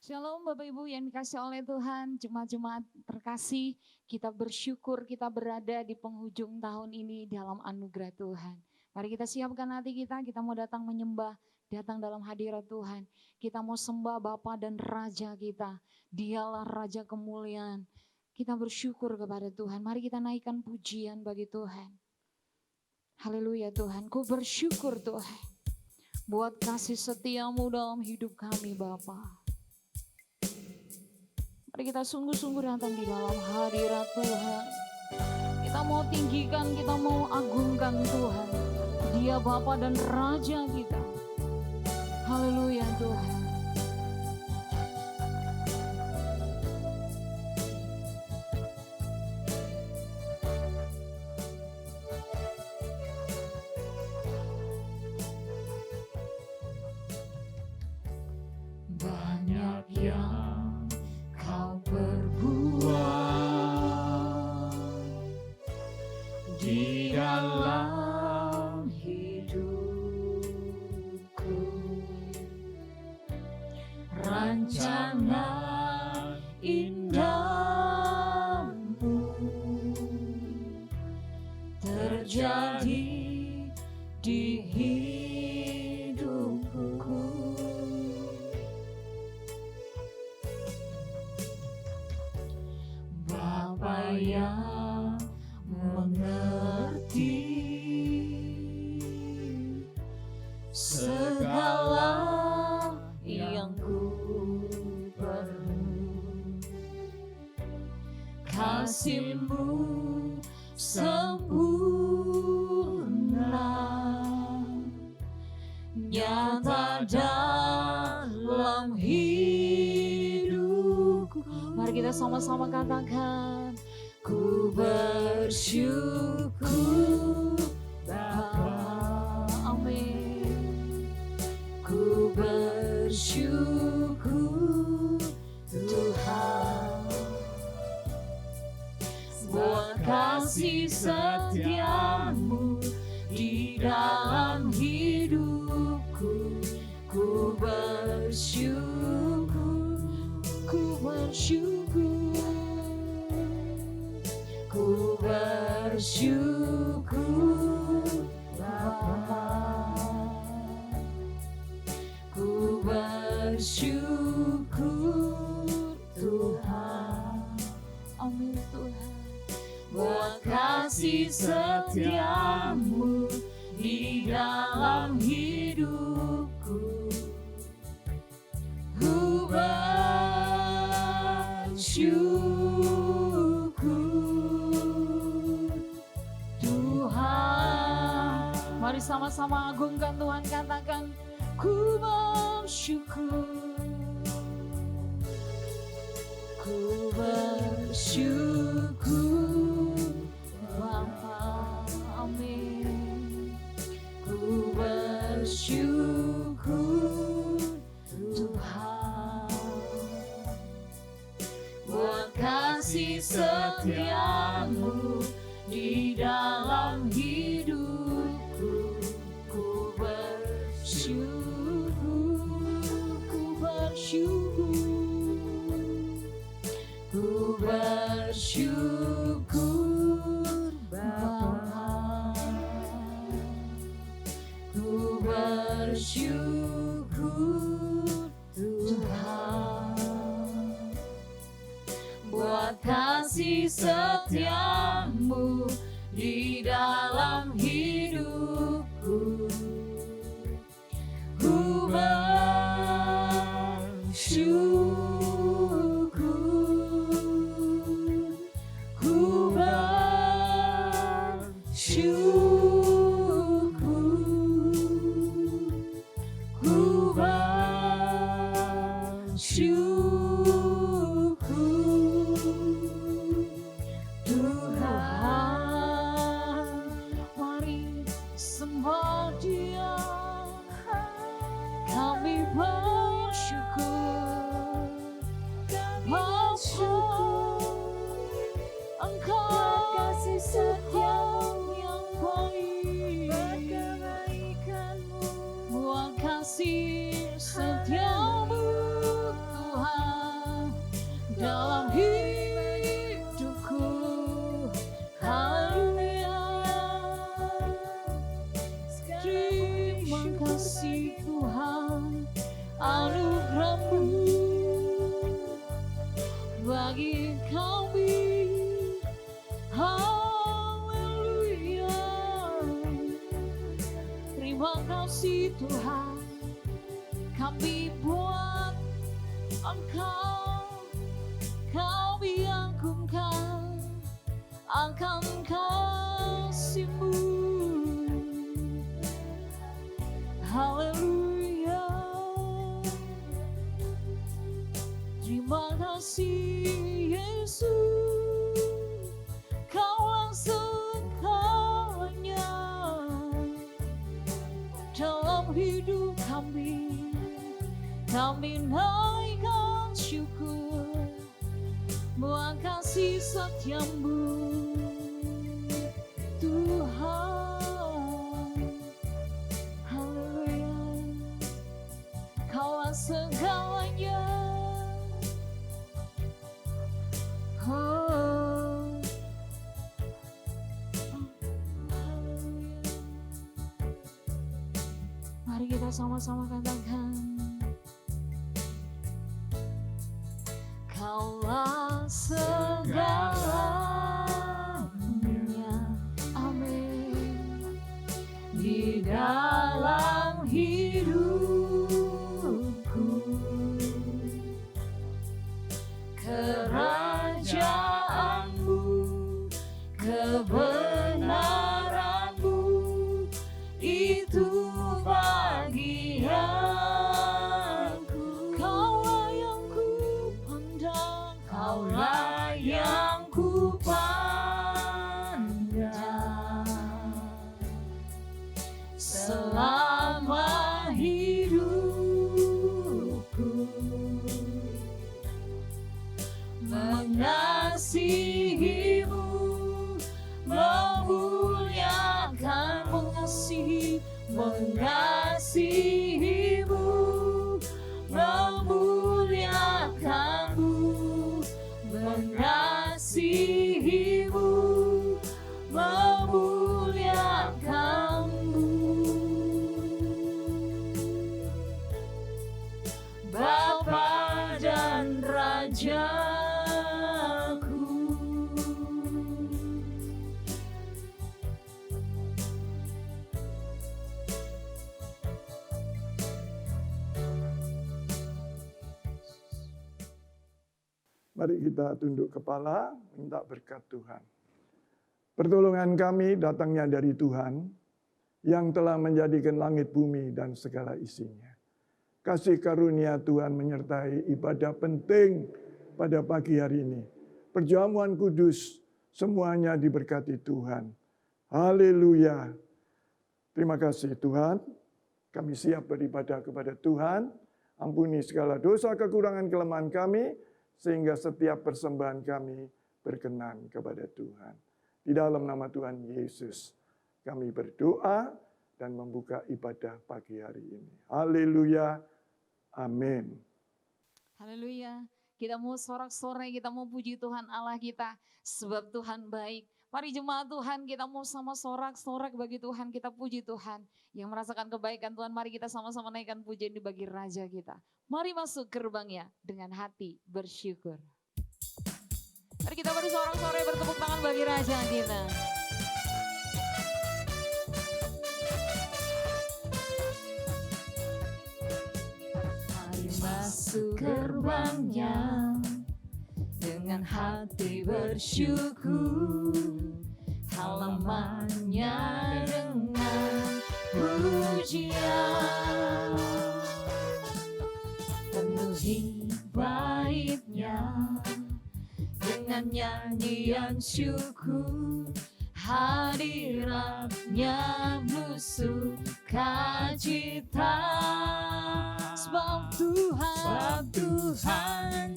Shalom Bapak Ibu yang dikasih oleh Tuhan, jemaat-jemaat terkasih, kita bersyukur kita berada di penghujung tahun ini dalam anugerah Tuhan. Mari kita siapkan hati kita mau datang menyembah, datang dalam hadirat Tuhan. Kita mau sembah Bapa dan Raja kita, Dialah Raja kemuliaan. Kita bersyukur kepada Tuhan, mari kita naikkan pujian bagi Tuhan. Haleluya Tuhan, ku bersyukur Tuhan, buat kasih setiamu dalam hidup kami Bapa. Mari kita sungguh-sungguh datang di dalam hadirat Tuhan. Kita mau tinggikan, kita mau agungkan Tuhan. Dia Bapa dan Raja kita. Haleluya Tuhan. Banyak yang Kau perbuat di dalam hidupku, rancangan indahmu terjadi di hidupku. Bapa yang mengerti segala yang ku perlu, kasih-Mu sempurna nyata dalam hidupku. Mari kita sama-sama katakan, ku bersyukur Bapa, amin. Ku bersyukur Tuhan, buat kasih setiamu di dalam hidupku. Ku bersyukur, ku bersyukur, ku bersyukur Bapa, ku bersyukur Tuhan, amin Tuhan, buat kasih setiamu di dalam hidupku. Ku bersyukur Tuhan. Mari sama-sama agungkan Tuhan, katakan, ku bersyukur, ku bersyukur Bapa, amin. Ku bersyukur Tuhan, buat kasih setiamu di dalam hidupku. Ku bersyukur, ku bersyukur, ku bersyukur Bapa, ku bersyukur Tuhan, buat kasih setiamu di dalam hidupku. Ku bersyukur, ku bersyukur, ku bersyukur Tuhan. Mari sembah Dia, kami bersyukur, Engkau kasih setiamu yang baik, buat kasih setiamu Tuhan. Tuhan dalam hidupku. Haleluya. Terima kasih Tuhan, anugerah-Mu bagi kami. Haleluya. Terima kasih Tuhan, kami buat Engkau, kami agungkan akan kasih-Mu. Haleluya. Terima kasih Yesus, Kaulah segalanya dalam hidup kami. Kami naikkan syukur buat kasih setia-Mu Tuhan. Haleluya. Kaulah segalanya. Oh. Haleluya. Mari kita sama-sama katakan, Kaulah segalanya, amin, di dalam hidupku. Kerajaan-Mu, kebenaran-Mu, itu bagianku. Kaulah yang ku pandang, Kaulah yang ku pandang selama hidupku. Mengasihi-Mu, memuliakan, mengasihi-Mu, memuliakan-Mu, mengasihi-Mu, memuliakan-Mu. Bapa dan Raja. Mari kita tunduk kepala, minta berkat Tuhan. Pertolongan kami datangnya dari Tuhan, yang telah menjadikan langit bumi dan segala isinya. Kasih karunia Tuhan menyertai ibadah penting pada pagi hari ini. Perjamuan kudus, semuanya diberkati Tuhan. Haleluya. Terima kasih Tuhan, kami siap beribadah kepada Tuhan. Ampuni segala dosa, kekurangan, kelemahan kami, sehingga setiap persembahan kami berkenan kepada Tuhan. Di dalam nama Tuhan Yesus, kami berdoa dan membuka ibadah pagi hari ini. Haleluya. Amin. Haleluya. Kita mau sorak-sorai, kita mau puji Tuhan Allah kita, sebab Tuhan baik. Mari jemaat Tuhan, kita mau sama sorak-sorak bagi Tuhan, kita puji Tuhan. Yang merasakan kebaikan Tuhan, mari kita sama-sama naikkan pujian di bagi Raja kita. Mari masuk gerbangnya dengan hati bersyukur. Mari kita bersorak-sorai, bertepuk tangan bagi Raja kita. Mari masuk gerbangnya dengan hati bersyukur, halamannya dengan pujian, penuhi baitnya dengan nyanyian syukur, hadiratnya musuh sukacita. Sebab Tuhan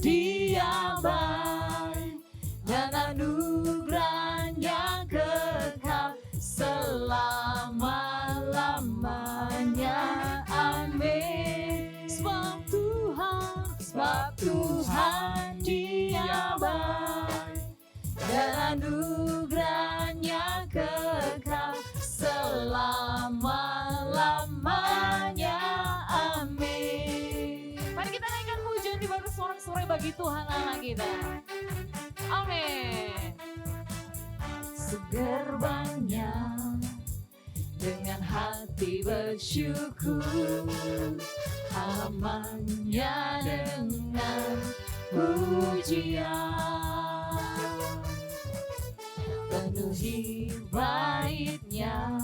Dia baik dan anugerahnya kekal selama-lamanya. Amin. Sebab Sebab Tuhan Dia baik dan anugerahnya kekal selama-lamanya. Amin. Mari kita naikkan pujian di baru sorak-sorai bagi Tuhan Allah kita. Amin. Segerbangnya dengan hati bersyukur, halamannya dengan pujian, penuhi baitnya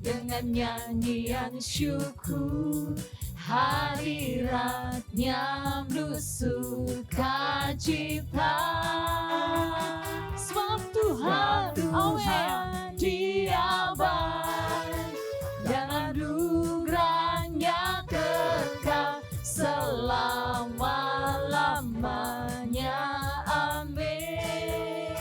dengan nyanyian syukur, hadiratnya penuh sukacita. Sebab Tuhan Dia baik dan anugerahnya kekal selama-lamanya. Amin.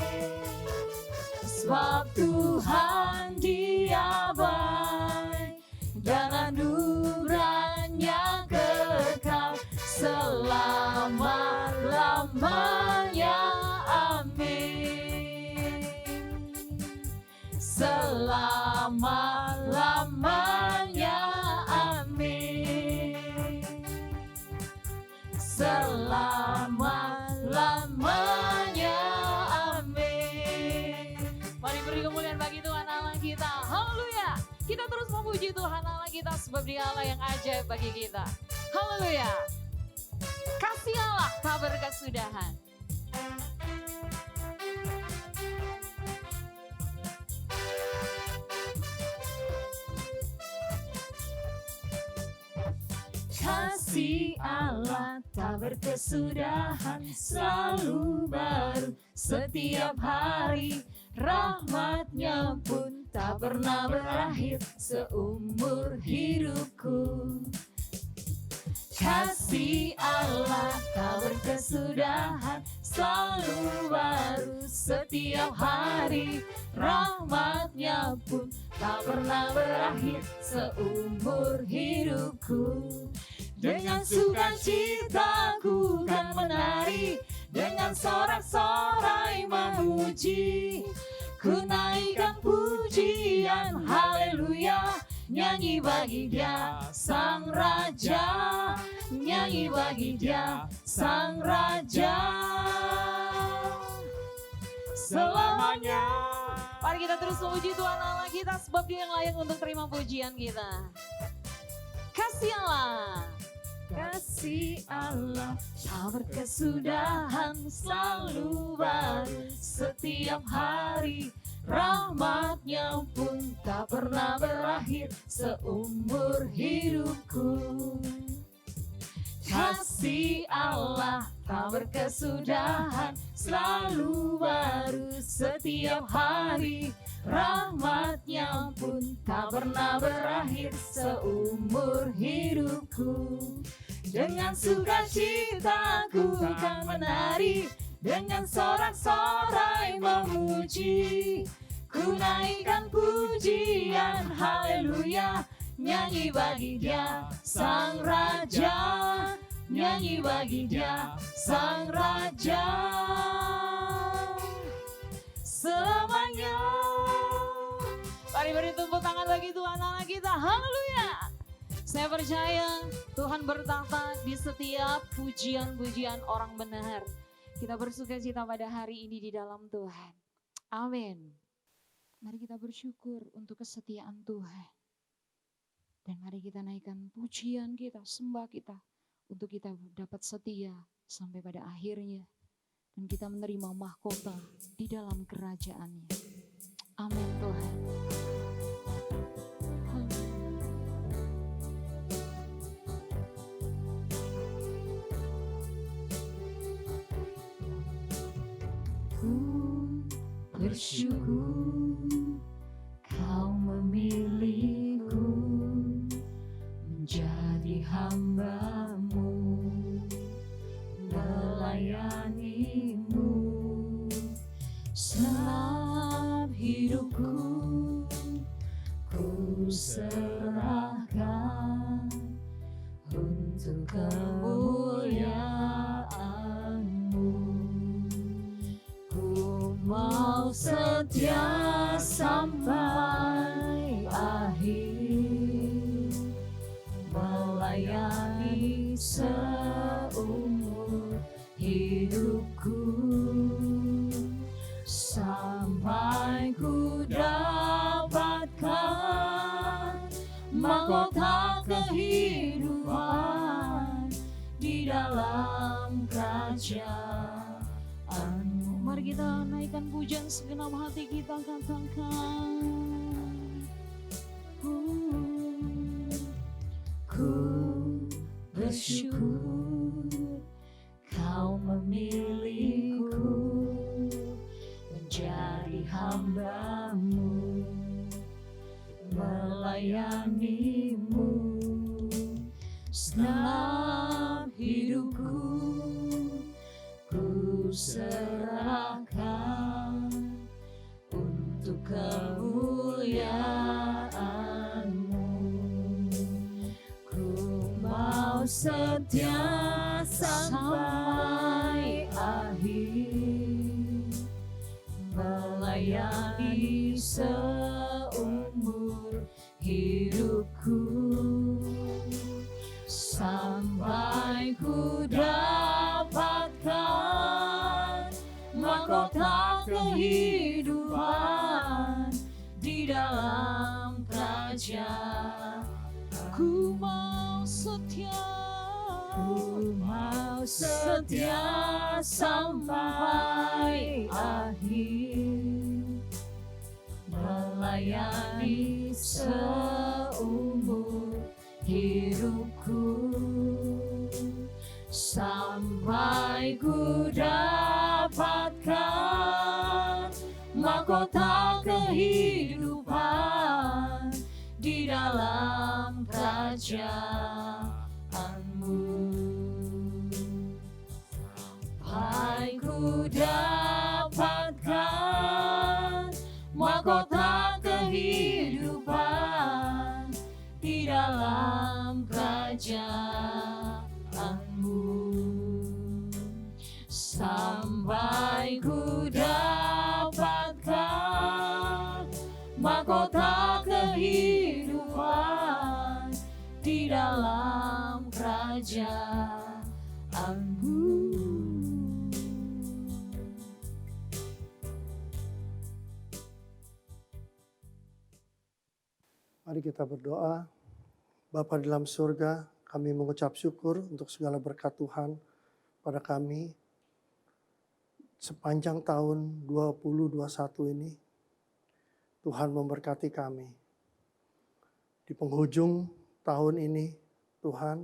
Sebab Tuhan Dia baik dan anugerahnya kekal selama-lamanya. Amin. Selama-lamanya. Amin. Selama-lamanya. Amin. Mari beri kemuliaan bagi Tuhan Allah kita. Haleluya. Kita terus memuji Tuhan Allah kita sebab Dia Allah yang ajaib bagi kita. Haleluya. Kasih Allah tak berkesudahan. Kasih Allah tak berkesudahan, selalu baru setiap hari. Rahmat-Nya pun tak pernah berakhir seumur hidupku. Kasih Allah tak berkesudahan, selalu baru setiap hari. Rahmat-Nya pun tak pernah berakhir seumur hidupku. Dengan sukacita ku kan menari, dengan sorak-sorai memuji. Ku naikkan pujian, haleluya, nyanyi bagi Dia Sang Raja, nyanyi bagi Dia Sang Raja. Selamanya. Mari kita terus memuji Tuhan Allah kita sebab Dia yang layak untuk terima pujian kita. Kasih Allah. Kasih Allah tak berkesudahan, selalu baru setiap hari. Rahmat-Nya pun tak pernah berakhir seumur hidupku. Kasih Allah tak berkesudahan, selalu baru setiap hari. Rahmat-Nya pun tak pernah berakhir seumur hidupku. Dengan sukacita ku kan menari, dengan sorak-sorai memuji. Ku naikkan pujian, haleluya, nyanyi bagi Dia Sang Raja, nyanyi bagi Dia Sang Raja. Selamanya. Mari beri tepuk tangan bagi Tuhan Allah kita. Haleluya. Saya percaya Tuhan bertahta di setiap pujian-pujian orang benar. Kita bersukacita pada hari ini di dalam Tuhan. Amin. Mari kita bersyukur untuk kesetiaan Tuhan. Dan mari kita naikkan pujian kita, sembah kita. Untuk kita dapat setia sampai pada akhirnya. Dan kita menerima mahkota di dalam kerajaan-Nya. Amin Tuhan. Ku bersyukur Kau memilihku menjadi hamba-Mu, melayani-Mu. Selama hidupku ku serahkan untuk untuk kemuliaan-Mu. Ku mau setia sampai akhir, melayani seumur hidupku, sampai ku dapatkan mahkota kehidupan di dalam kerajaan-Mu. Mari kita naikkan pujian segenap hati kita, katakan. Ku bersyukur Kau memilihku menjadi hamba-Mu, melayani-Mu. Segenap hidupku ku serahkan untuk kemuliaan-Mu. Ku mau setia sampai akhir, melayani seumur hidupku, sampai ku dapatkan mahkota kehidupan di dalam kerajaan. Ku mau setia sampai akhir, melayani seumur hidupku, sampai ku dapatkan mahkota kehidupan di dalam kerajaan-Mu. Sampai ku dapatkan mahkota kehidupan di dalam kerajaan-Mu. Sampai ku dapatkan mahkota kehidupan di dalam kerajaan-Mu. Mari kita berdoa. Bapa di dalam surga, kami mengucap syukur untuk segala berkat Tuhan pada kami sepanjang tahun 2021 ini. Tuhan memberkati kami. Di penghujung tahun ini, Tuhan,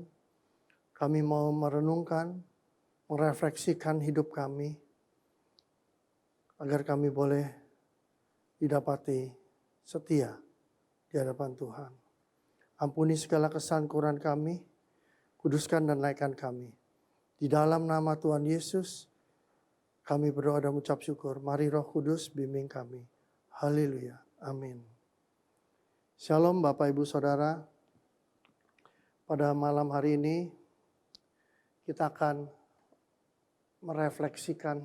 kami mau merenungkan, merefleksikan hidup kami, agar kami boleh didapati setia di hadapan Tuhan. Ampuni segala kesalahan kurang kami, kuduskan dan naikkan kami. Di dalam nama Tuhan Yesus, kami berdoa dan mengucap syukur. Mari Roh Kudus bimbing kami. Haleluya. Amin. Shalom Bapak Ibu Saudara. Pada malam hari ini, kita akan merefleksikan,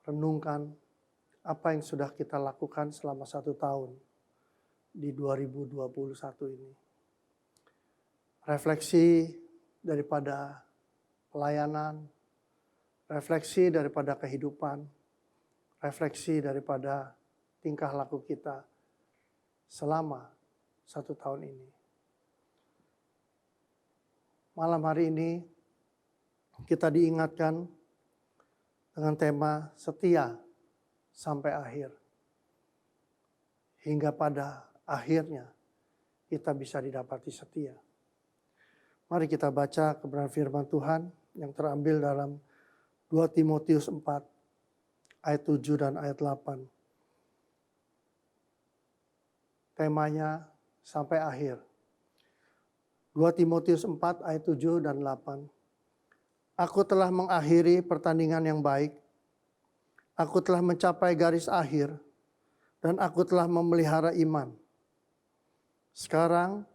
renungkan apa yang sudah kita lakukan selama 1 tahun di 2021 ini. Refleksi daripada pelayanan, refleksi daripada kehidupan, refleksi daripada tingkah laku kita selama 1 tahun ini. Malam hari ini kita diingatkan dengan tema setia sampai akhir. Hingga pada akhirnya kita bisa didapati setia. Mari kita baca kebenaran firman Tuhan yang terambil dalam 2 Timotius 4 ayat 7 dan ayat 8. Temanya sampai akhir. 2 Timotius 4 ayat 7 dan 8. Aku telah mengakhiri pertandingan yang baik. Aku telah mencapai garis akhir. Dan aku telah memelihara iman. Sekarang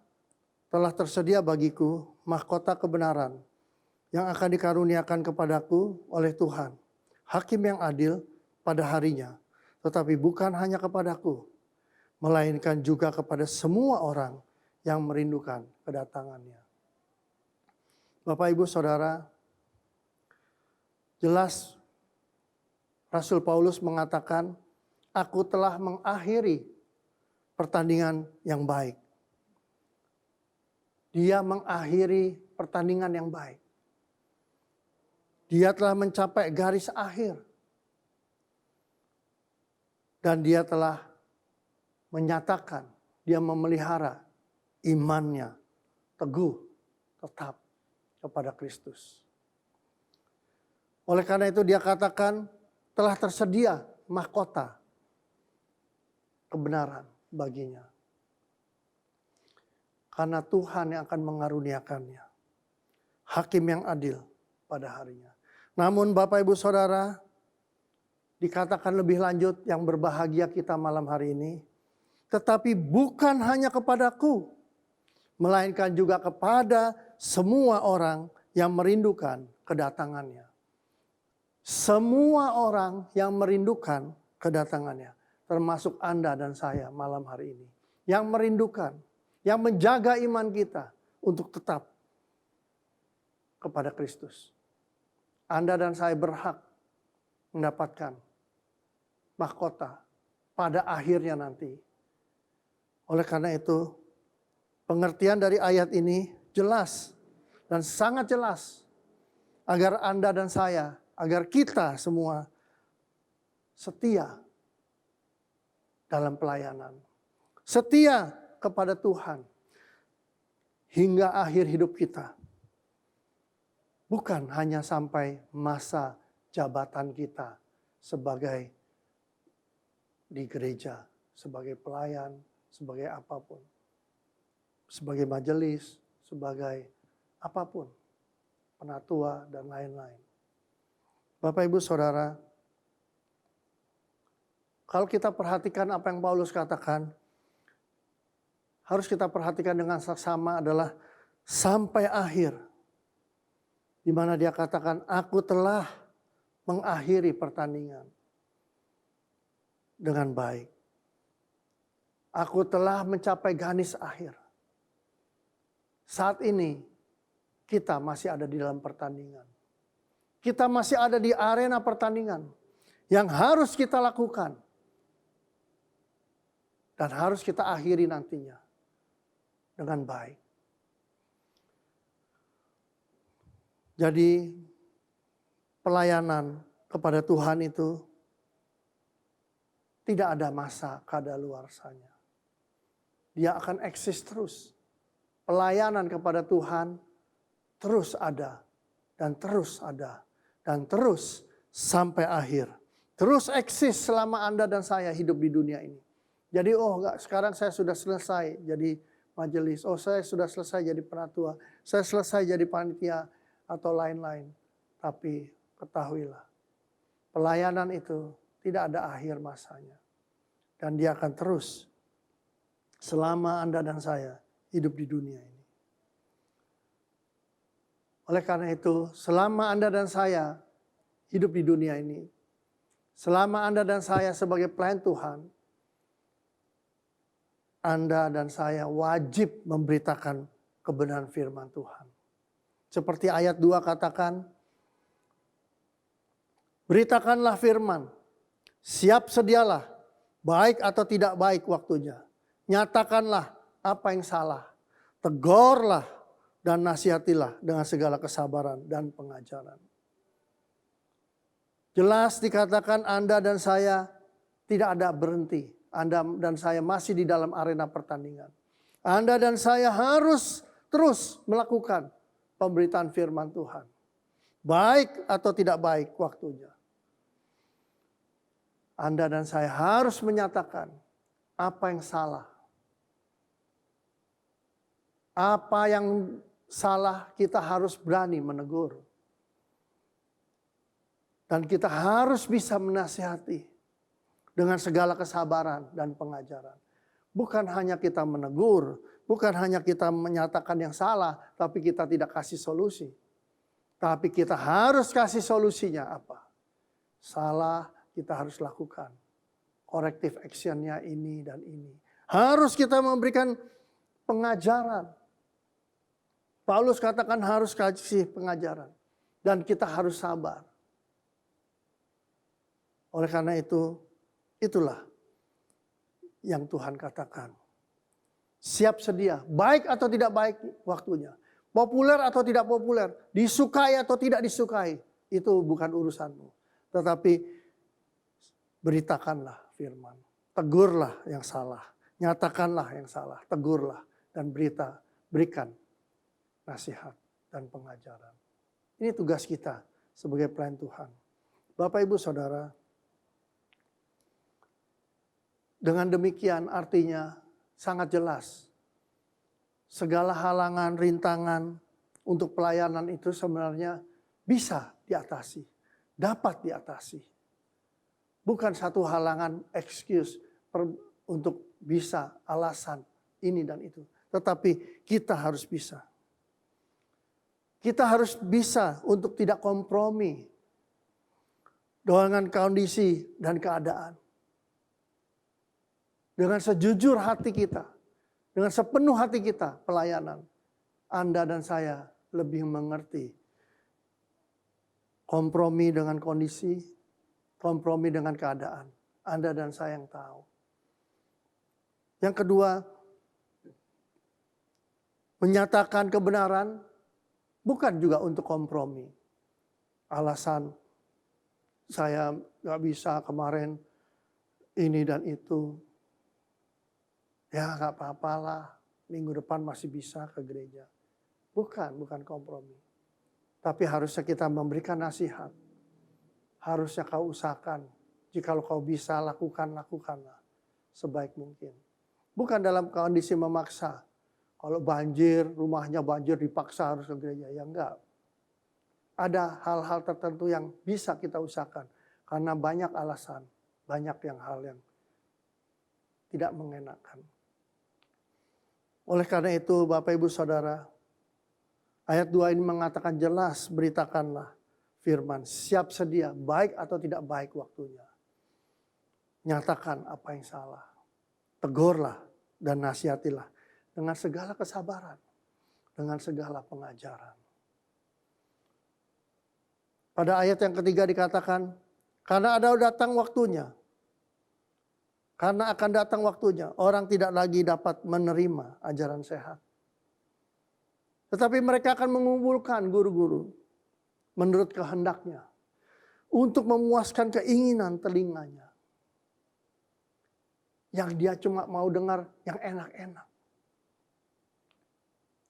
telah tersedia bagiku mahkota kebenaran yang akan dikaruniakan kepadaku oleh Tuhan, Hakim yang adil pada harinya, tetapi bukan hanya kepadaku, melainkan juga kepada semua orang yang merindukan kedatangannya. Bapak, Ibu, Saudara, jelas Rasul Paulus mengatakan, aku telah mengakhiri pertandingan yang baik. Dia mengakhiri pertandingan yang baik. Dia telah mencapai garis akhir. Dan dia telah menyatakan, dia memelihara imannya teguh, tetap kepada Kristus. Oleh karena itu dia katakan, telah tersedia mahkota kebenaran baginya. Karena Tuhan yang akan mengaruniakannya. Hakim yang adil pada harinya. Namun Bapak, Ibu, Saudara, dikatakan lebih lanjut, yang berbahagia kita malam hari ini. Tetapi bukan hanya kepadaku, melainkan juga kepada semua orang yang merindukan kedatangannya. Semua orang yang merindukan kedatangannya. Termasuk Anda dan saya malam hari ini. Yang merindukan, yang menjaga iman kita untuk tetap kepada Kristus. Anda dan saya berhak mendapatkan mahkota pada akhirnya nanti. Oleh karena itu, pengertian dari ayat ini jelas dan sangat jelas. Agar Anda dan saya, agar kita semua setia dalam pelayanan. Setia kepada Tuhan hingga akhir hidup kita. Bukan hanya sampai masa jabatan kita sebagai di gereja, sebagai pelayan, sebagai apapun. Sebagai majelis, sebagai apapun. Penatua dan lain-lain. Bapak, Ibu, Saudara, kalau kita perhatikan apa yang Paulus katakan, harus kita perhatikan dengan saksama adalah sampai akhir. Di mana dia katakan, aku telah mengakhiri pertandingan dengan baik. Aku telah mencapai garis akhir. Saat ini kita masih ada di dalam pertandingan. Kita masih ada di arena pertandingan yang harus kita lakukan. Dan harus kita akhiri nantinya dengan baik. Jadi pelayanan kepada Tuhan itu tidak ada masa kadaluarsanya. Dia akan eksis terus. Pelayanan kepada Tuhan terus ada dan terus ada dan terus sampai akhir. Terus eksis selama Anda dan saya hidup di dunia ini. Jadi sekarang saya sudah selesai jadi majelis. Saya sudah selesai jadi penatua. Saya selesai jadi panitia atau lain-lain. Tapi ketahuilah, pelayanan itu tidak ada akhir masanya. Dan dia akan terus selama Anda dan saya hidup di dunia ini. Oleh karena itu, selama Anda dan saya hidup di dunia ini, selama Anda dan saya sebagai pelayan Tuhan, Anda dan saya wajib memberitakan kebenaran firman Tuhan. Seperti ayat 2 katakan, beritakanlah firman, siap sedialah, baik atau tidak baik waktunya. Nyatakanlah apa yang salah, tegurlah dan nasihatilah dengan segala kesabaran dan pengajaran. Jelas dikatakan Anda dan saya tidak ada berhenti. Anda dan saya masih di dalam arena pertandingan. Anda dan saya harus terus melakukan pemberitaan firman Tuhan. Baik atau tidak baik waktunya. Anda dan saya harus menyatakan apa yang salah. Apa yang salah kita harus berani menegur. Dan kita harus bisa menasihati dengan segala kesabaran dan pengajaran. Bukan hanya kita menegur, Bukan hanya kita menyatakan yang salah, tapi kita tidak kasih solusi. Tapi kita harus kasih solusinya apa? Salah kita harus lakukan. Corrective actionnya ini dan ini. Harus kita memberikan pengajaran. Paulus katakan harus kasih pengajaran. Dan kita harus sabar. Oleh karena itu, itulah yang Tuhan katakan. Siap sedia, baik atau tidak baik waktunya. Populer atau tidak populer, disukai atau tidak disukai. Itu bukan urusanmu. Tetapi beritakanlah firman. Tegurlah yang salah. Nyatakanlah yang salah. Tegurlah dan berikan nasihat dan pengajaran. Ini tugas kita sebagai pelayan Tuhan. Bapak, Ibu, Saudara, dengan demikian artinya sangat jelas. Segala halangan, rintangan untuk pelayanan itu sebenarnya bisa diatasi. Dapat diatasi. Bukan satu halangan excuse untuk bisa alasan ini dan itu. Tetapi kita harus bisa. Kita harus bisa untuk tidak kompromi dengan kondisi dan keadaan. Dengan sejujur hati kita, dengan sepenuh hati kita pelayanan. Anda dan saya lebih mengerti kompromi dengan kondisi, kompromi dengan keadaan. Anda dan saya yang tahu. Yang kedua, menyatakan kebenaran bukan juga untuk kompromi. Alasan saya gak bisa kemarin ini dan itu. Ya gak apa-apalah, minggu depan masih bisa ke gereja. Bukan kompromi. Tapi harusnya kita memberikan nasihat. Harusnya kau usahakan. Jikalau kau bisa lakukanlah sebaik mungkin. Bukan dalam kondisi memaksa. Kalau banjir, rumahnya banjir dipaksa harus ke gereja. Ya enggak. Ada hal-hal tertentu yang bisa kita usahakan. Karena banyak alasan. Banyak hal yang tidak mengenakan. Oleh karena itu Bapak Ibu Saudara. Ayat 2 ini mengatakan jelas, beritakanlah firman. Siap sedia, baik atau tidak baik waktunya. Nyatakan apa yang salah. Tegurlah dan nasihatilah. Dengan segala kesabaran. Dengan segala pengajaran. Pada ayat yang ketiga dikatakan, karena ada datang waktunya. Karena akan datang waktunya, orang tidak lagi dapat menerima ajaran sehat. Tetapi mereka akan mengumpulkan guru-guru menurut kehendaknya. Untuk memuaskan keinginan telinganya. Yang dia cuma mau dengar yang enak-enak.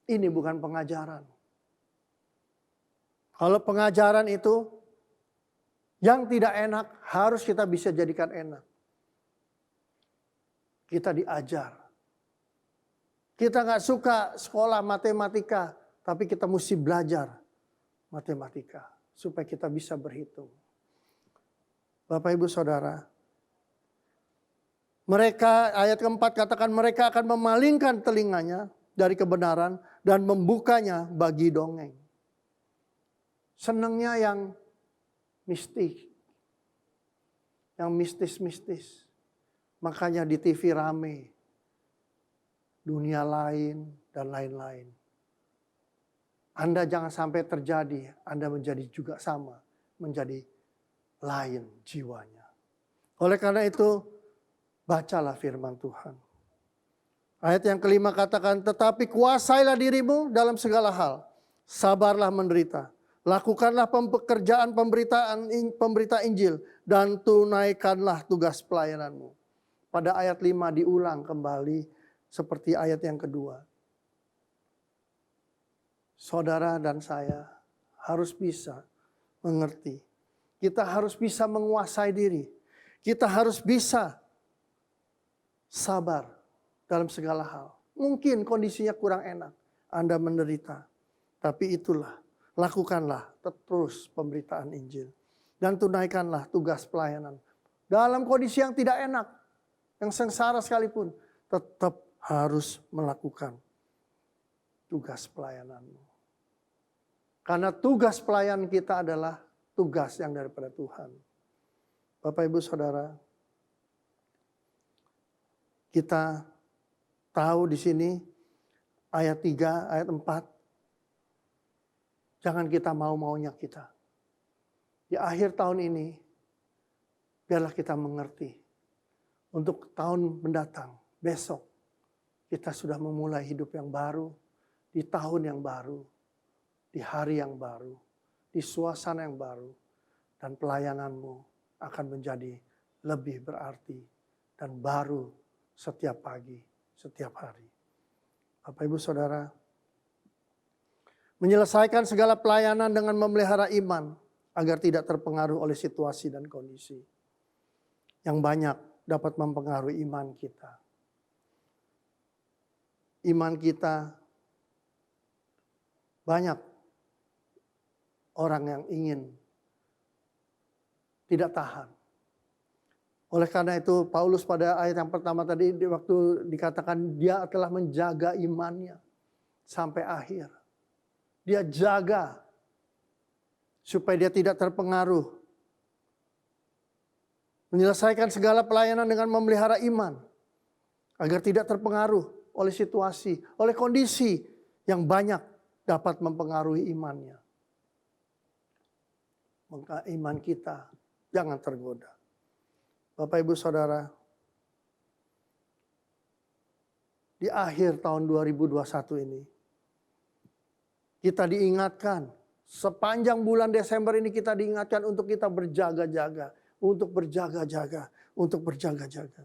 Ini bukan pengajaran. Kalau pengajaran itu yang tidak enak harus kita bisa jadikan enak. Kita diajar. Kita gak suka sekolah matematika, tapi kita mesti belajar matematika supaya kita bisa berhitung. Bapak Ibu Saudara, mereka ayat keempat katakan mereka akan memalingkan telinganya dari kebenaran dan membukanya bagi dongeng. Senangnya yang mistik, yang mistis-mistis. Makanya di TV rame, dunia lain dan lain-lain. Anda jangan sampai terjadi, Anda menjadi juga sama, menjadi lain jiwanya. Oleh karena itu, bacalah firman Tuhan. Ayat yang kelima katakan, tetapi kuasailah dirimu dalam segala hal. Sabarlah menderita. Lakukanlah pekerjaan pemberita Injil dan tunaikanlah tugas pelayananmu. Pada ayat 5 diulang kembali seperti ayat yang kedua. Saudara dan saya harus bisa mengerti. Kita harus bisa menguasai diri. Kita harus bisa sabar dalam segala hal. Mungkin kondisinya kurang enak. Anda menderita. Tapi itulah. Lakukanlah terus pemberitaan Injil. Dan tunaikanlah tugas pelayanan. Dalam kondisi yang tidak enak. Yang sengsara sekalipun. Tetap harus melakukan tugas pelayananmu. Karena tugas pelayan kita adalah tugas yang daripada Tuhan. Bapak Ibu Saudara, kita tahu di sini ayat 3, ayat 4. Jangan kita mau-maunya kita. Di akhir tahun ini, biarlah kita mengerti. Untuk tahun mendatang, besok, kita sudah memulai hidup yang baru, di tahun yang baru, di hari yang baru, di suasana yang baru, dan pelayananmu akan menjadi lebih berarti dan baru setiap pagi, setiap hari. Bapak Ibu Saudara, menyelesaikan segala pelayanan dengan memelihara iman agar tidak terpengaruh oleh situasi dan kondisi yang banyak dapat mempengaruhi iman kita. Iman kita banyak orang yang ingin tidak tahan. Oleh karena itu Paulus pada ayat yang pertama tadi waktu dikatakan dia telah menjaga imannya sampai akhir. Dia jaga supaya dia tidak terpengaruh. Menyelesaikan segala pelayanan dengan memelihara iman agar tidak terpengaruh oleh situasi, oleh kondisi yang banyak dapat mempengaruhi imannya. Maka iman kita jangan tergoda. Bapak Ibu Saudara, di akhir tahun 2021 ini, kita diingatkan, sepanjang bulan Desember ini kita diingatkan untuk kita berjaga-jaga, untuk berjaga-jaga, untuk berjaga-jaga.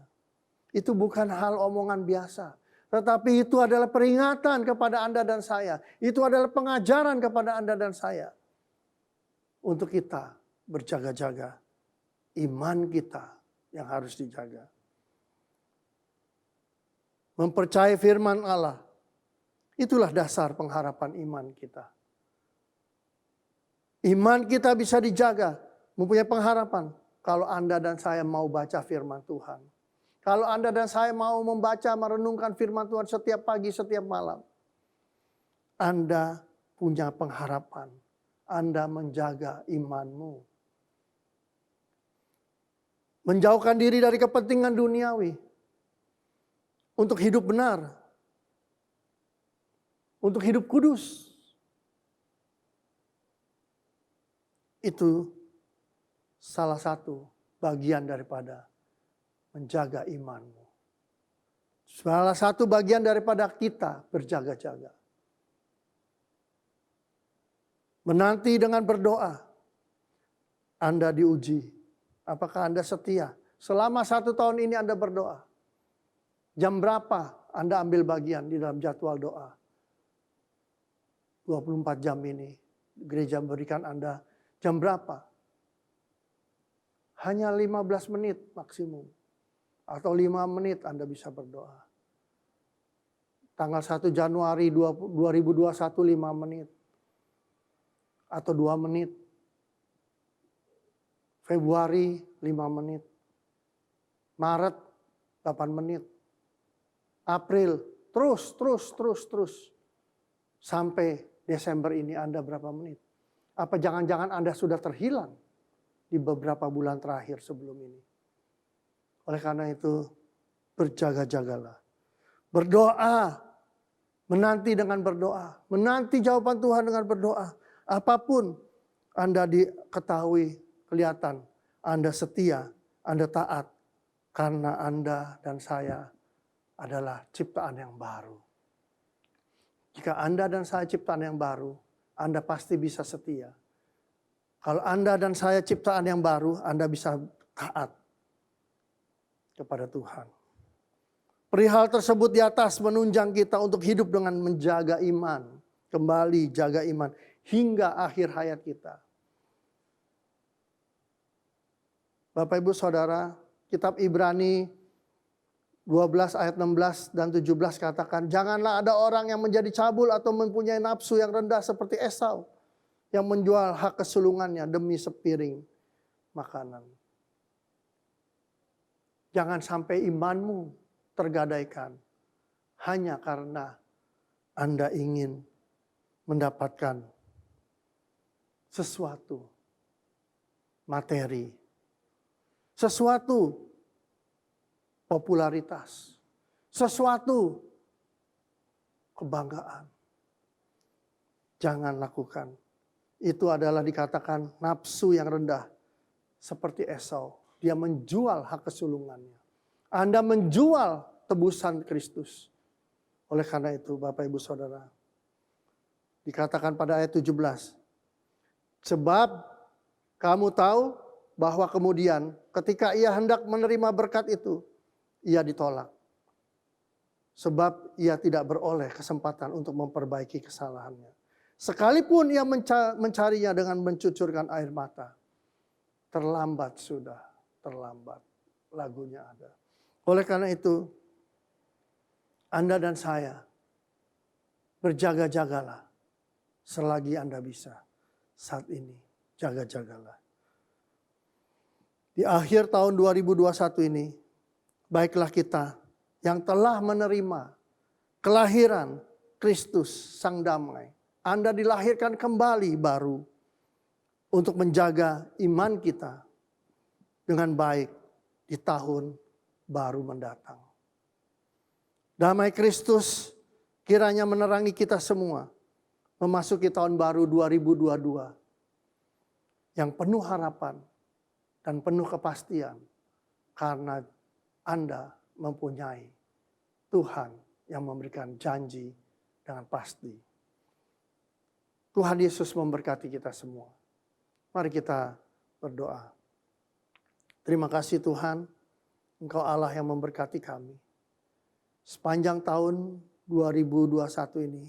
Itu bukan hal omongan biasa, tetapi itu adalah peringatan kepada Anda dan saya. Itu adalah pengajaran kepada Anda dan saya. Untuk kita berjaga-jaga, iman kita yang harus dijaga. Mempercayai firman Allah, itulah dasar pengharapan iman kita. Iman kita bisa dijaga, mempunyai pengharapan kalau Anda dan saya mau baca firman Tuhan. Kalau Anda dan saya mau membaca, merenungkan firman Tuhan setiap pagi, setiap malam. Anda punya pengharapan. Anda menjaga imanmu. Menjauhkan diri dari kepentingan duniawi. Untuk hidup benar. Untuk hidup kudus. Itu salah satu bagian daripada menjaga imanmu. Salah satu bagian daripada kita berjaga-jaga. Menanti dengan berdoa. Anda diuji. Apakah Anda setia? Selama 1 tahun ini Anda berdoa. Jam berapa Anda ambil bagian di dalam jadwal doa? 24 jam ini. Gereja memberikan Anda jam berapa? Hanya 15 menit maksimum. Atau 5 menit Anda bisa berdoa. Tanggal 1 Januari 2021 5 menit. Atau 2 menit. Februari 5 menit. Maret 8 menit. April terus. Sampai Desember ini Anda berapa menit? Apa jangan-jangan Anda sudah terhilang di beberapa bulan terakhir sebelum ini? Oleh karena itu berjaga-jagalah. Berdoa. Menanti dengan berdoa. Menanti jawaban Tuhan dengan berdoa. Apapun Anda diketahui, kelihatan Anda setia, Anda taat. Karena Anda dan saya adalah ciptaan yang baru. Jika Anda dan saya ciptaan yang baru, Anda pasti bisa setia. Kalau Anda dan saya ciptaan yang baru, Anda bisa taat kepada Tuhan. Perihal tersebut di atas menunjang kita untuk hidup dengan menjaga iman. Kembali jaga iman hingga akhir hayat kita. Bapak Ibu Saudara, kitab Ibrani 12 ayat 16 dan 17 katakan, janganlah ada orang yang menjadi cabul atau mempunyai nafsu yang rendah seperti Esau, yang menjual hak kesulungannya demi sepiring makanan. Jangan sampai imanmu tergadaikan hanya karena Anda ingin mendapatkan sesuatu, materi, sesuatu popularitas, sesuatu kebanggaan. Jangan lakukan. Itu adalah dikatakan nafsu yang rendah. Seperti Esau. Dia menjual hak kesulungannya. Anda menjual tebusan Kristus. Oleh karena itu Bapak Ibu Saudara. Dikatakan pada ayat 17. Sebab kamu tahu bahwa kemudian ketika ia hendak menerima berkat itu. Ia ditolak. Sebab ia tidak beroleh kesempatan untuk memperbaiki kesalahannya. Sekalipun ia mencarinya dengan mencucurkan air mata. Terlambat sudah, terlambat. Lagunya ada. Oleh karena itu, Anda dan saya berjaga-jagalah selagi Anda bisa. Saat ini, jaga-jagalah. Di akhir tahun 2021 ini, baiklah kita yang telah menerima kelahiran Kristus Sang Damai. Anda dilahirkan kembali baru untuk menjaga iman kita dengan baik di tahun baru mendatang. Damai Kristus kiranya menerangi kita semua memasuki tahun baru 2022 yang penuh harapan dan penuh kepastian karena Anda mempunyai Tuhan yang memberikan janji dengan pasti. Tuhan Yesus memberkati kita semua. Mari kita berdoa. Terima kasih Tuhan, Engkau Allah yang memberkati kami. Sepanjang tahun 2021 ini,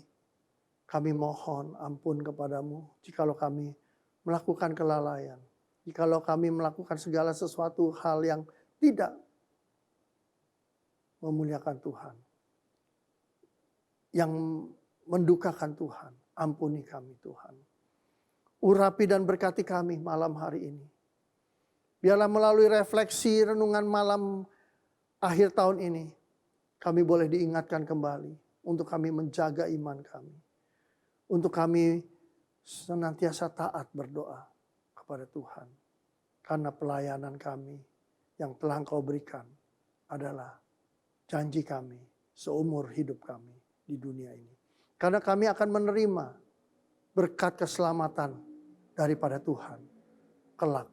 kami mohon ampun kepadamu jikalau kami melakukan kelalaian. Jikalau kami melakukan segala sesuatu hal yang tidak memuliakan Tuhan. Yang mendukakan Tuhan. Ampuni kami Tuhan. Urapi dan berkati kami malam hari ini. Biarlah melalui refleksi renungan malam akhir tahun ini. Kami boleh diingatkan kembali. Untuk kami menjaga iman kami. Untuk kami senantiasa taat berdoa kepada Tuhan. Karena pelayanan kami yang telah Engkau berikan adalah janji kami seumur hidup kami di dunia ini. Karena kami akan menerima berkat keselamatan daripada Tuhan. Kelak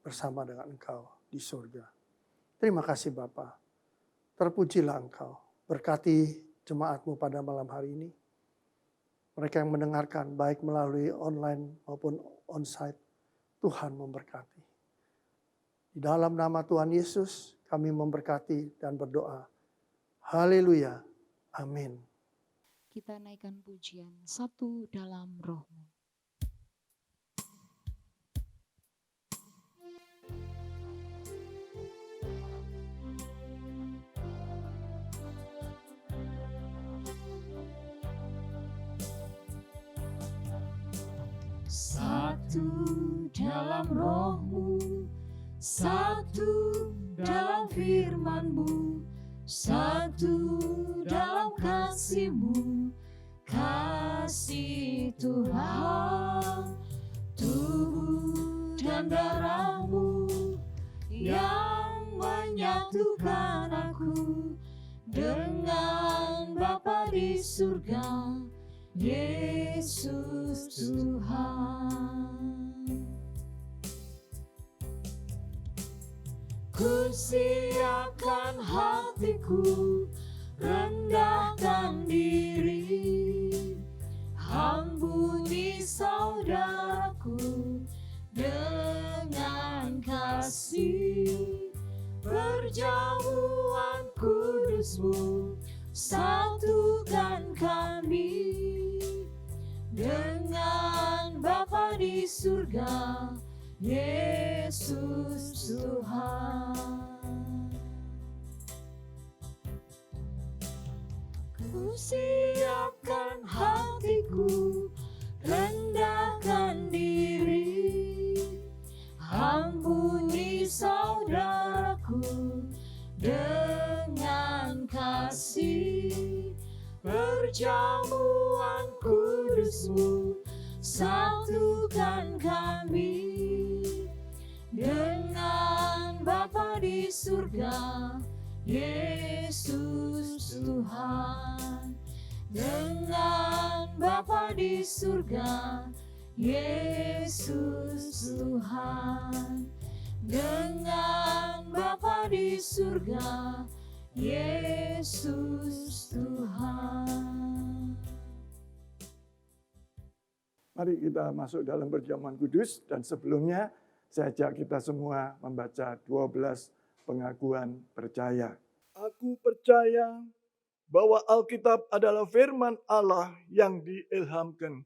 bersama dengan Engkau di surga. Terima kasih Bapa. Terpujilah Engkau. Berkati jemaat-Mu pada malam hari ini. Mereka yang mendengarkan baik melalui online maupun onsite. Tuhan memberkati. Di dalam nama Tuhan Yesus kami memberkati dan berdoa. Haleluya. Amin. Kita naikkan pujian Satu Dalam Roh-Mu. Satu dalam Roh-Mu, satu dalam firman-Mu, satu dalam kasih-Mu, kasih Tuhan, tubuh dan darah-Mu yang menyatukan aku dengan Bapa di surga, Yesus Tuhan. Ku siapkan hatiku, rendahkan diri, ampuni saudaraku dengan kasih. Perjamuan kudus-Mu satukan kami dengan Bapa di surga, Yesus Tuhan. Ku siapkan hatiku, rendahkan diri, ampuni saudaraku dengan kasih. Perjamuan menyatukan kami dengan Bapa di surga, Yesus Tuhan. Dengan Bapa di surga, Yesus Tuhan. Dengan Bapa di surga, Yesus Tuhan. Mari kita masuk dalam perjamuan kudus, dan sebelumnya saya ajak kita semua membaca 12 pengakuan percaya. Aku percaya bahwa Alkitab adalah firman Allah yang diilhamkan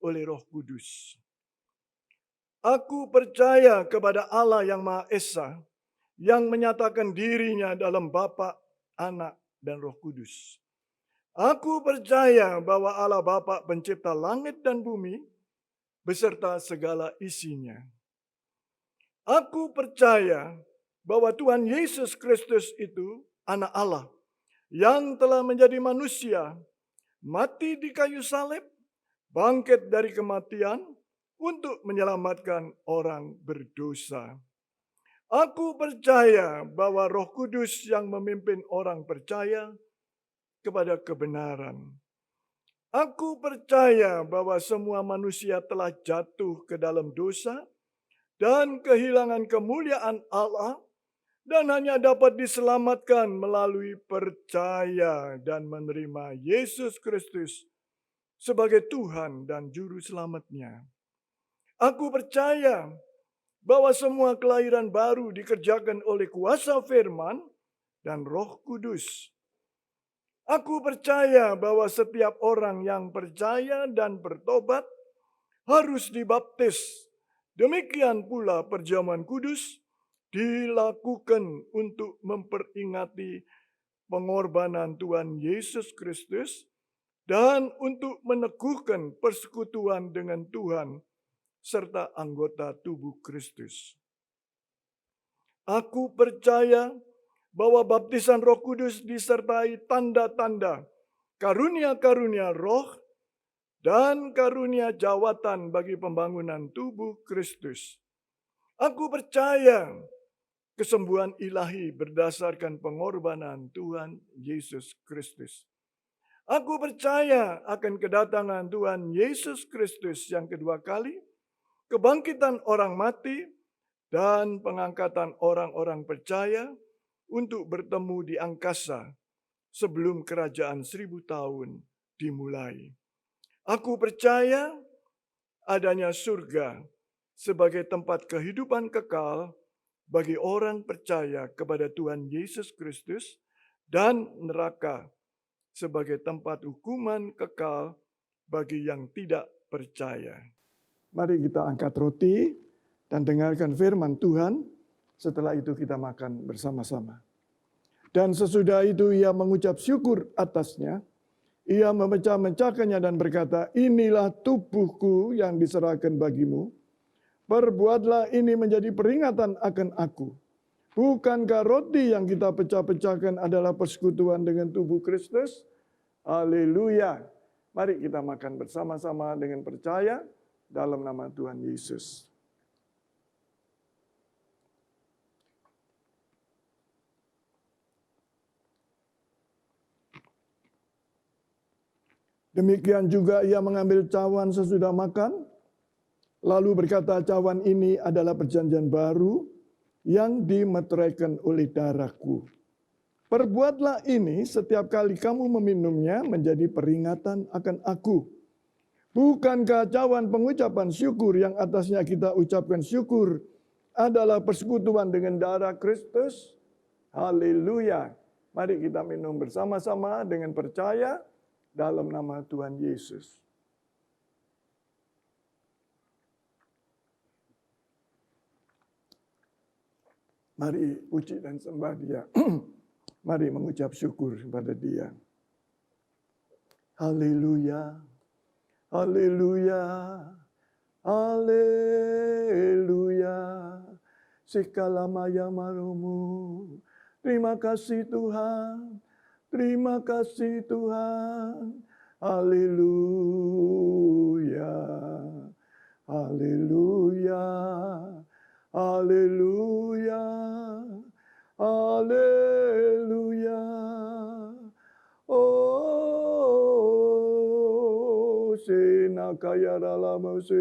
oleh Roh Kudus. Aku percaya kepada Allah yang Maha Esa, yang menyatakan dirinya dalam Bapa, Anak, dan Roh Kudus. Aku percaya bahwa Allah Bapa pencipta langit dan bumi, beserta segala isinya. Aku percaya bahwa Tuhan Yesus Kristus itu Anak Allah, yang telah menjadi manusia, mati di kayu salib, bangkit dari kematian untuk menyelamatkan orang berdosa. Aku percaya bahwa Roh Kudus yang memimpin orang percaya kepada kebenaran. Aku percaya bahwa semua manusia telah jatuh ke dalam dosa dan kehilangan kemuliaan Allah, dan hanya dapat diselamatkan melalui percaya dan menerima Yesus Kristus sebagai Tuhan dan Juru Selamatnya. Aku percaya bahwa semua kelahiran baru dikerjakan oleh kuasa firman dan Roh Kudus. Aku percaya bahwa setiap orang yang percaya dan bertobat harus dibaptis. Demikian pula perjamuan kudus dilakukan untuk memperingati pengorbanan Tuhan Yesus Kristus dan untuk meneguhkan persekutuan dengan Tuhan serta anggota tubuh Kristus. Aku percaya bahwa baptisan Roh Kudus disertai tanda-tanda, karunia-karunia roh, dan karunia jawatan bagi pembangunan tubuh Kristus. Aku percaya kesembuhan ilahi berdasarkan pengorbanan Tuhan Yesus Kristus. Aku percaya akan kedatangan Tuhan Yesus Kristus yang kedua kali, kebangkitan orang mati, dan pengangkatan orang-orang percaya untuk bertemu di angkasa sebelum kerajaan 1000 tahun dimulai. Aku percaya adanya surga sebagai tempat kehidupan kekal bagi orang percaya kepada Tuhan Yesus Kristus, dan neraka sebagai tempat hukuman kekal bagi yang tidak percaya. Mari kita angkat roti dan dengarkan firman Tuhan. Setelah itu kita makan bersama-sama. Dan sesudah itu ia mengucap syukur atasnya. Ia memecah-mecahkannya dan berkata, inilah tubuhku yang diserahkan bagimu. Perbuatlah ini menjadi peringatan akan aku. Bukankah roti yang kita pecah-pecahkan adalah persekutuan dengan tubuh Kristus? Haleluya. Mari kita makan bersama-sama dengan percaya dalam nama Tuhan Yesus. Demikian juga ia mengambil cawan sesudah makan, lalu berkata, cawan ini adalah perjanjian baru yang dimeteraikan oleh darahku. Perbuatlah ini setiap kali kamu meminumnya menjadi peringatan akan aku. Bukankah cawan pengucapan syukur yang atasnya kita ucapkan syukur adalah persekutuan dengan darah Kristus? Haleluya. Mari kita minum bersama-sama dengan percaya dalam nama Tuhan Yesus. Mari puji dan sembah Dia. Mari mengucap syukur kepada Dia. Haleluya. Haleluya. Haleluya. Sikalamaya marumu. Terima kasih Tuhan. Terima kasih Tuhan. Haleluya. Haleluya. Haleluya, haleluya, haleluya. Oh, senakaya dalam se.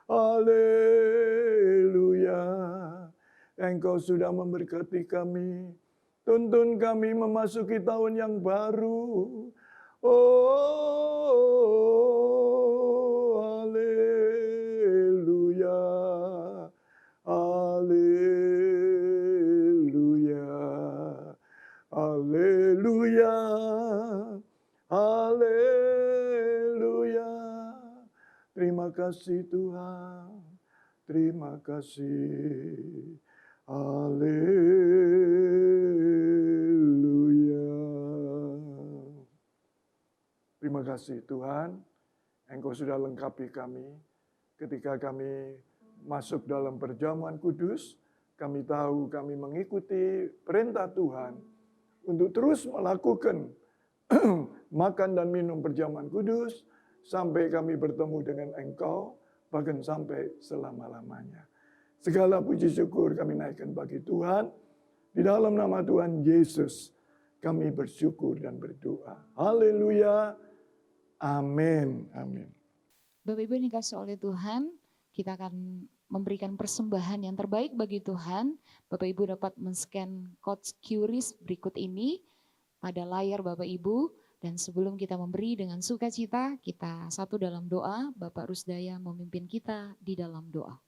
Haleluya. Engkau sudah memberkati kami. Tuntun kami memasuki tahun yang baru. Oh, haleluya. Haleluya. Haleluya. Haleluya. Terima kasih Tuhan. Terima kasih. Haleluya. Terima kasih Tuhan, Engkau sudah lengkapi kami. Ketika kami masuk dalam perjamuan kudus, kami tahu kami mengikuti perintah Tuhan untuk terus melakukan makan dan minum perjamuan kudus, sampai kami bertemu dengan Engkau, bahkan sampai selama-lamanya. Segala puji syukur kami naikkan bagi Tuhan. Di dalam nama Tuhan Yesus, kami bersyukur dan berdoa. Haleluya. Amin. Amin. Bapak Ibu yang dikasih oleh Tuhan, kita akan memberikan persembahan yang terbaik bagi Tuhan. Bapak Ibu dapat men-scan code QRIS berikut ini pada layar Bapak Ibu. Dan sebelum kita memberi dengan sukacita, kita satu dalam doa. Bapak Rusdaya memimpin kita di dalam doa.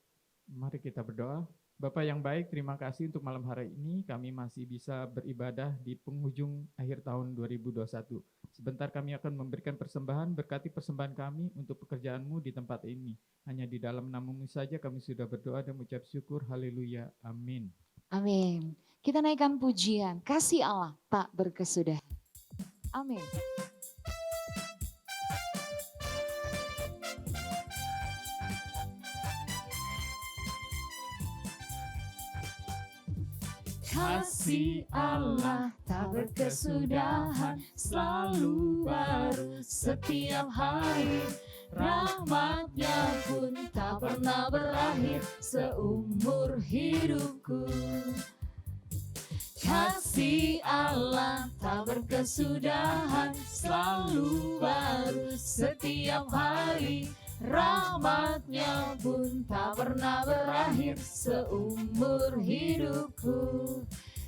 Mari kita berdoa. Bapak yang baik, terima kasih untuk malam hari ini kami masih bisa beribadah di penghujung akhir tahun 2021. Sebentar kami akan memberikan persembahan, berkati persembahan kami untuk pekerjaan-Mu di tempat ini. Hanya di dalam nama-Mu saja kami sudah berdoa dan mengucap syukur. Haleluya. Amin. Amin. Kita naikkan pujian, kasih Allah tak berkesudahan. Amin. Kasih Allah tak berkesudahan, selalu baru setiap hari. Rahmat-Nya pun tak pernah berakhir seumur hidupku. Kasih Allah tak berkesudahan, selalu baru setiap hari. Rahmat-Nya pun tak pernah berakhir seumur hidupku.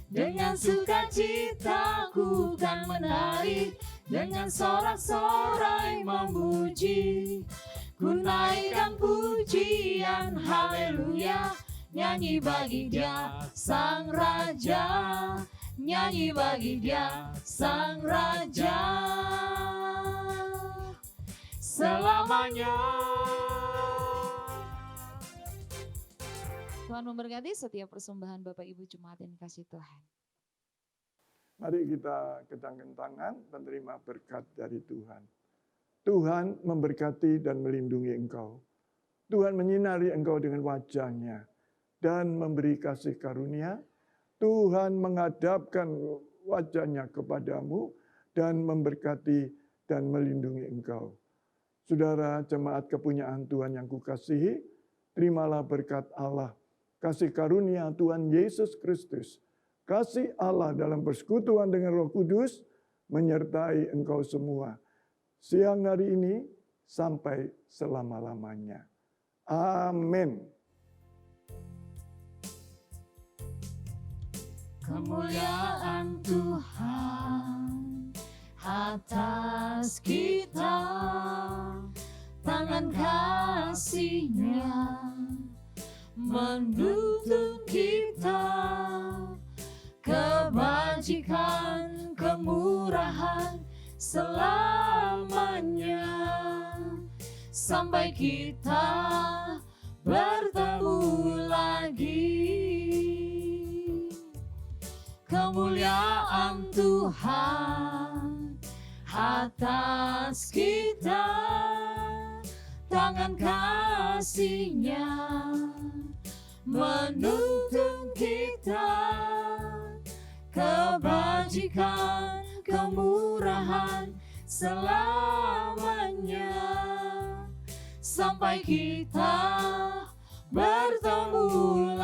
Dengan sukacita ku kan menari, dengan sorak-sorai memuji. Ku naikkan pujian haleluya, nyanyi bagi Dia Sang Raja, nyanyi bagi Dia Sang Raja. Selamanya. Tuhan memberkati setiap persembahan Bapak Ibu Jemaat yang dikasihi Tuhan. Mari kita kedangkan tangan dan terima berkat dari Tuhan. Tuhan memberkati dan melindungi engkau. Tuhan menyinari engkau dengan wajah-Nya dan memberi kasih karunia. Tuhan menghadapkan wajah-Nya kepadamu dan memberkati dan melindungi engkau. Saudara jemaat kepunyaan Tuhan yang kukasihi, terimalah berkat Allah, kasih karunia Tuhan Yesus Kristus, kasih Allah dalam persekutuan dengan Roh Kudus, menyertai engkau semua, siang hari ini sampai selama-lamanya. Amin. Kemuliaan Tuhan atas kita, tangan kasih-Nya menuntun kita, kebajikan, kemurahan selamanya, sampai kita bertemu lagi. Kemuliaan Tuhan atas kita, tangan kasih-Nya menuntun kita, kebajikan, kemurahan selamanya, sampai kita bertemu